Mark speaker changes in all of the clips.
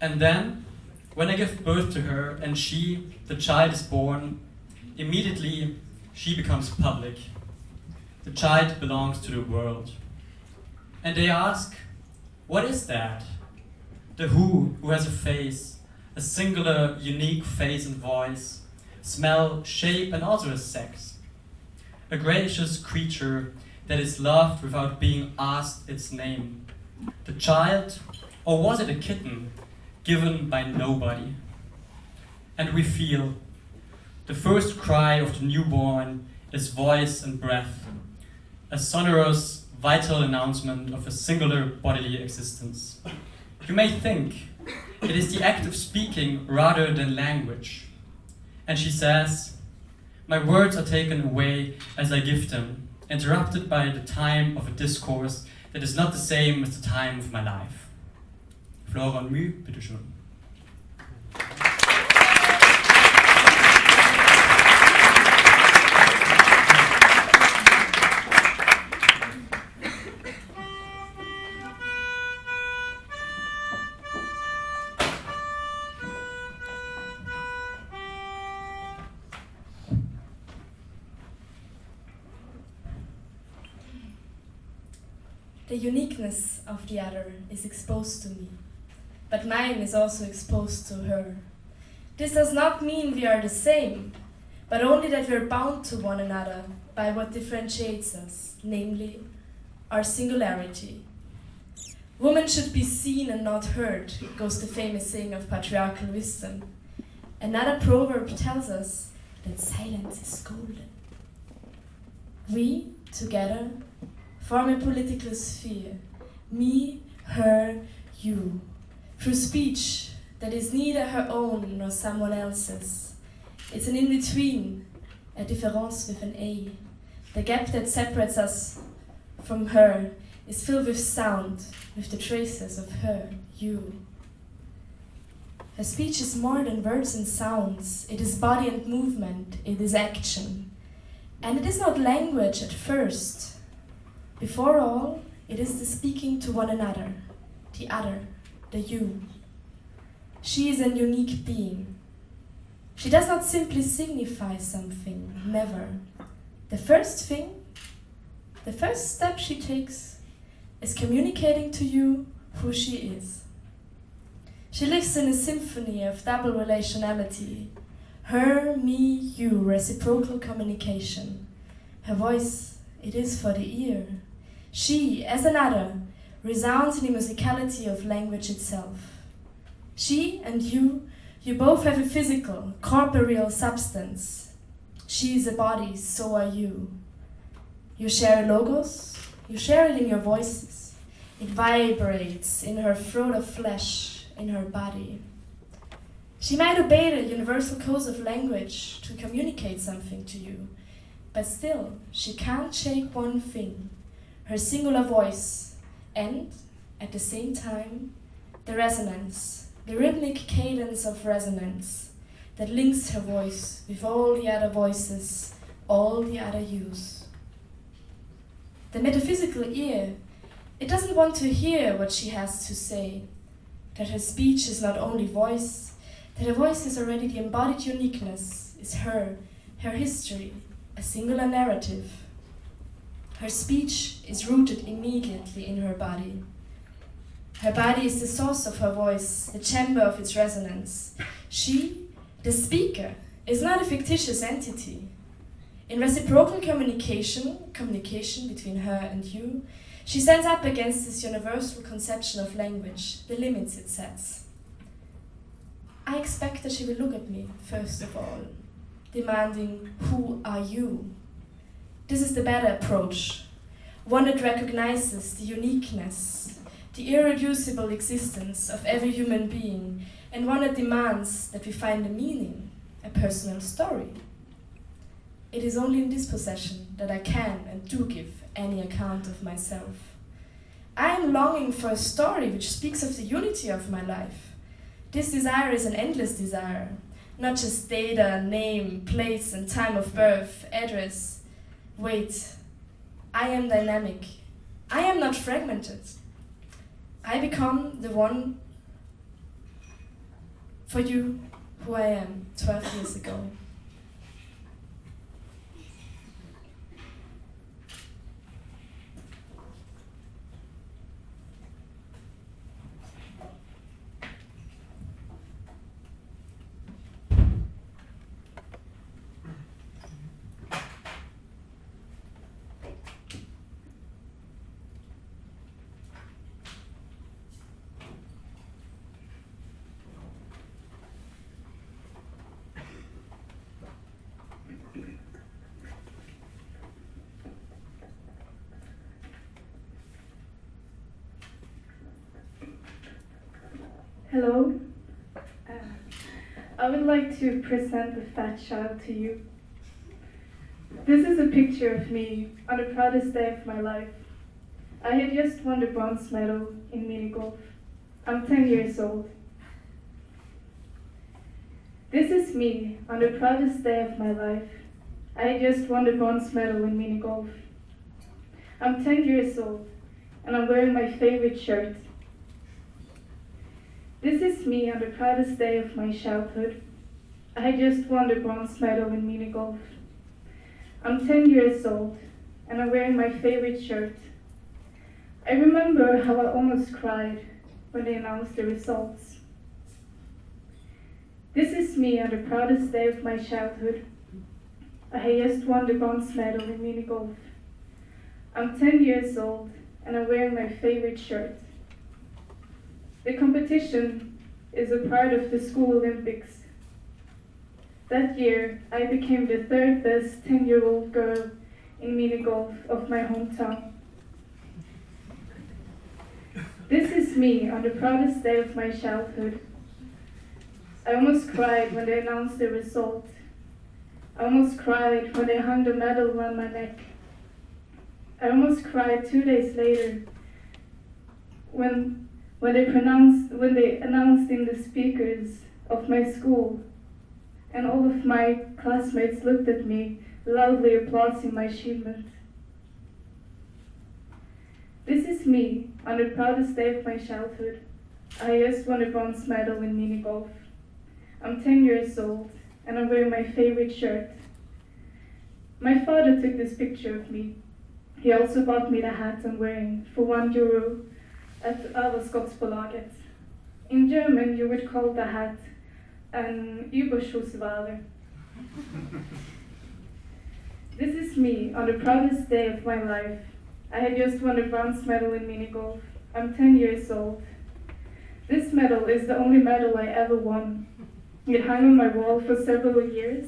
Speaker 1: And then, when I give birth to her and she, the child, is born, immediately she becomes public. The child belongs to the world. And they ask, what is that? The who has a face, a singular, unique face and voice, smell, shape, and also a sex. A gracious creature that is loved without being asked its name. The child, or was it a kitten, given by nobody? And we feel the first cry of the newborn is voice and breath, a sonorous, vital announcement of a singular bodily existence. You may think it is the act of speaking rather than language. And she says, my words are taken away as I give them, interrupted by the time of a discourse that is not the same as the time of my life. Flora und Mühe, bitteschön.
Speaker 2: The uniqueness of the other is exposed to me, but mine is also exposed to her. This does not mean we are the same, but only that we are bound to one another by what differentiates us, namely our singularity. Woman should be seen and not heard, goes the famous saying of patriarchal wisdom. Another proverb tells us that silence is golden. We, together, form a political sphere, me, her, you, through speech that is neither her own nor someone else's. It's an in-between, a différence with an A. The gap that separates us from her is filled with sound, with the traces of her, you. Her speech is more than words and sounds. It is body and movement, it is action. And it is not language at first. Before all, it is the speaking to one another, the other, the you. She is a unique being. She does not simply signify something, never. The first step she takes is communicating to you who she is. She lives in a symphony of double relationality. Her, me, you, reciprocal communication. Her voice, it is for the ear. She, as another, resounds in the musicality of language itself. She and you both have a physical, corporeal substance. She is a body, so are you. You share a logos, you share it in your voices. It vibrates in her throat of flesh, in her body. She might obey the universal codes of language to communicate something to you, but still, she can't shake one thing. Her singular voice, and, at the same time, the resonance, the rhythmic cadence of resonance that links her voice with all the other voices, all the other yous. The metaphysical ear, it doesn't want to hear what she has to say, that her speech is not only voice, that her voice is already the embodied uniqueness, is her history, a singular narrative. Her speech is rooted immediately in her body. Her body is the source of her voice, the chamber of its resonance. She, the speaker, is not a fictitious entity. In reciprocal communication between her and you, she stands up against this universal conception of language, the limits it sets. I expect that she will look at me, first of all, demanding, who are you? This is the better approach, one that recognizes the uniqueness, the irreducible existence of every human being, and one that demands that we find a meaning, a personal story. It is only in this possession that I can and do give any account of myself. I am longing for a story which speaks of the unity of my life. This desire is an endless desire, not just data, name, place and time of birth, address. Wait, I am dynamic. I am not fragmented. I become the one for you who I am 12 years ago.
Speaker 3: Hello. I would like to present the fat child to you. This is a picture of me on the proudest day of my life. I had just won the bronze medal in mini golf. I'm 10 years old. This is me on the proudest day of my life. I had just won the bronze medal in mini golf. I'm 10 years old and I'm wearing my favorite shirt. This is me on the proudest day of my childhood. I just won the bronze medal in mini golf. I'm 10 years old and I'm wearing my favorite shirt. I remember how I almost cried when they announced the results. This is me on the proudest day of my childhood. I just won the bronze medal in mini golf. I'm 10 years old and I'm wearing my favorite shirt. The competition is a part of the school Olympics. That year, I became the third best 10-year-old girl in mini golf of my hometown. This is me on the proudest day of my childhood. I almost cried when they announced the result. I almost cried when they hung the medal around my neck. I almost cried 2 days later when they announced in the speakers of my school, and all of my classmates looked at me, loudly applauding my achievement. This is me on the proudest day of my childhood. I just won a bronze medal in mini golf. I'm 10 years old and I'm wearing my favorite shirt. My father took this picture of me. He also bought me the hat I'm wearing for €1 at Överskottsbolaget. In German, you would call the hat an Überschussware. This is me on the proudest day of my life. I had just won a bronze medal in mini golf. I'm 10 years old. This medal is the only medal I ever won. It hung on my wall for several years,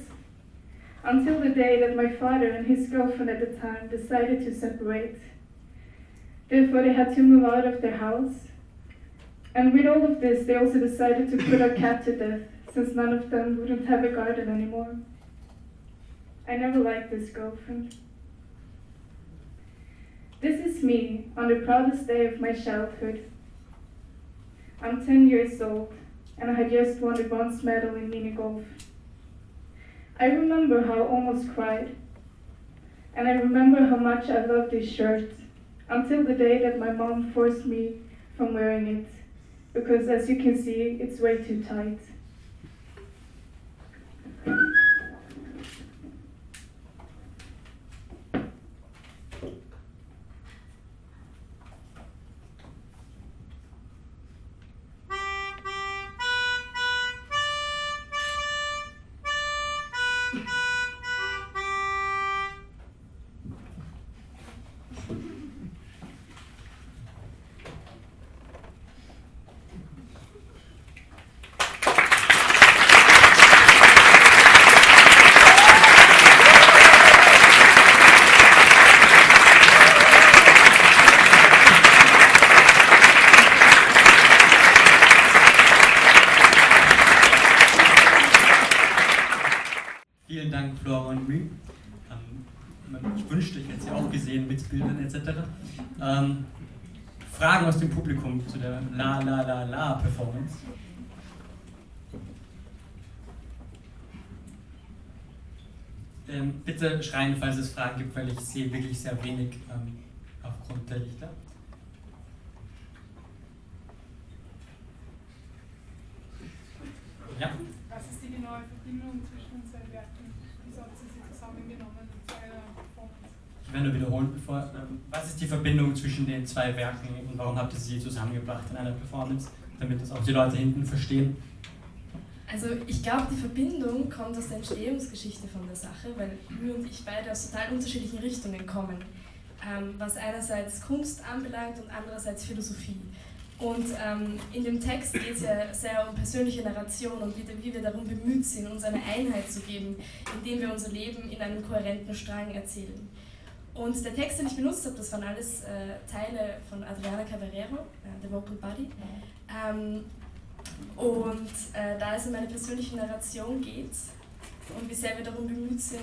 Speaker 3: until the day that my father and his girlfriend at the time decided to separate. Therefore, they had to move out of their house. And with all of this, they also decided to put our cat to death, since none of them wouldn't have a garden anymore. I never liked this girlfriend. This is me on the proudest day of my childhood. I'm 10 years old, and I had just won the bronze medal in mini golf. I remember how I almost cried, and I remember how much I loved this shirt, until the day that my mom forced me from wearing it, because as you can see, it's way too tight.
Speaker 1: Vielen Dank, Flora und Mü. Ich wünschte, ich hätte sie auch gesehen mit Bildern etc. Fragen aus dem Publikum zu der LALALALA-Performance? Bitte schreien, falls es Fragen gibt, weil ich sehe wirklich sehr wenig aufgrund der Lichter. Ja?
Speaker 3: Verbindung zwischen den zwei Werken? Wieso habt ihr sie zusammengenommen zu einer Performance?
Speaker 1: Ich werde nur wiederholen, was ist die Verbindung zwischen den zwei Werken und warum habt ihr sie zusammengebracht in einer Performance, damit das auch die Leute hinten verstehen?
Speaker 2: Also ich glaube, die Verbindung kommt aus der Entstehungsgeschichte von der Sache, weil wir und ich beide aus total unterschiedlichen Richtungen kommen, was einerseits Kunst anbelangt und andererseits Philosophie. Und in dem Text geht es ja sehr um persönliche Narration und wie wir darum bemüht sind, uns eine Einheit zu geben, indem wir unser Leben in einem kohärenten Strang erzählen. Und der Text, den ich benutzt habe, das waren alles Teile von Adriana Cavarero, The Vocal Body. Da es um meine persönliche Narration geht und wie sehr wir darum bemüht sind,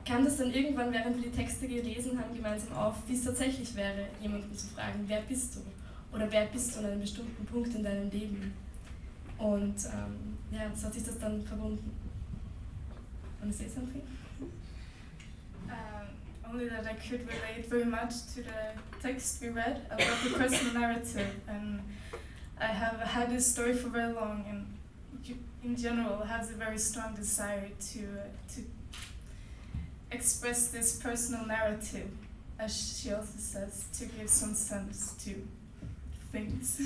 Speaker 2: kam das dann irgendwann, während wir die Texte gelesen haben, gemeinsam auf, wie es tatsächlich wäre, jemanden zu fragen, wer bist du? Oder wer bist du an einem bestimmten Punkt in deinem Leben? Und ja, so hat sich das dann verbunden. Want to say something?
Speaker 3: Only that I could relate very much to the text we read about the personal narrative, and I have had this story for very long, and in general has a very strong desire to express this personal narrative, as she also says, to give some sense to things.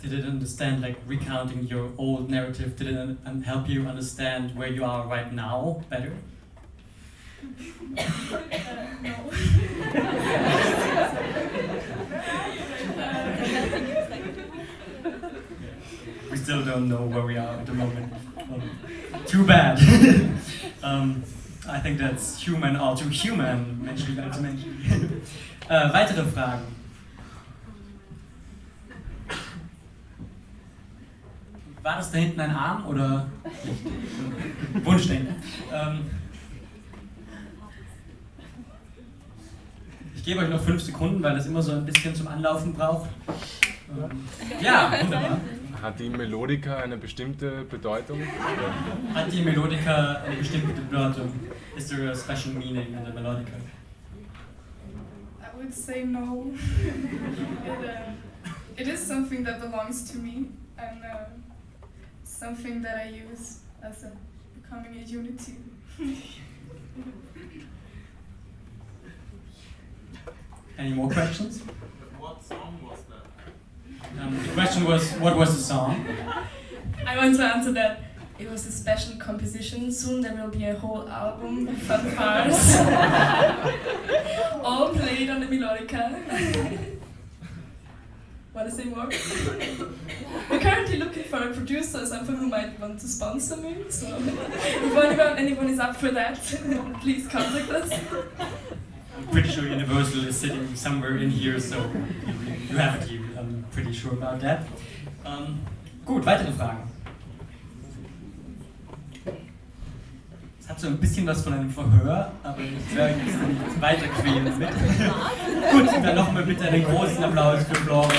Speaker 1: Did it understand, like recounting your old narrative, did it help you understand where you are right now better?
Speaker 3: No.
Speaker 1: We still don't know where we are at the moment. Too bad. I think that's human, all too human, menschlich allzu menschlich. Weitere Fragen? War das da hinten ein Arm oder Wunschdenken? Ich gebe euch noch 5 Sekunden, weil das immer so ein bisschen zum Anlaufen braucht. Ja, wunderbar.
Speaker 4: Hat die Melodika eine bestimmte Bedeutung?
Speaker 1: Hat die Melodika eine bestimmte Bedeutung? Is there a special meaning in the melodica?
Speaker 3: I would say no. It is something that belongs to me, and something that I use as becoming a unity.
Speaker 1: Any more questions?
Speaker 4: What song was that?
Speaker 1: The question was, what was the song?
Speaker 2: I want to answer that. It was a special composition. Soon there will be a whole album of fanfares, all played on the melodica. Want to say more? We're currently looking for a producer, someone who might want to sponsor me. So if anyone is up for that, please contact us.
Speaker 1: I'm pretty sure Universal is sitting somewhere in here, so you have it here. I'm pretty sure about that. Gut, weitere Fragen? Es hat so ein bisschen was von einem Verhör, aber ich werde jetzt nicht weiter quälen damit. Gut, dann nochmal bitte einen großen Applaus für Flora.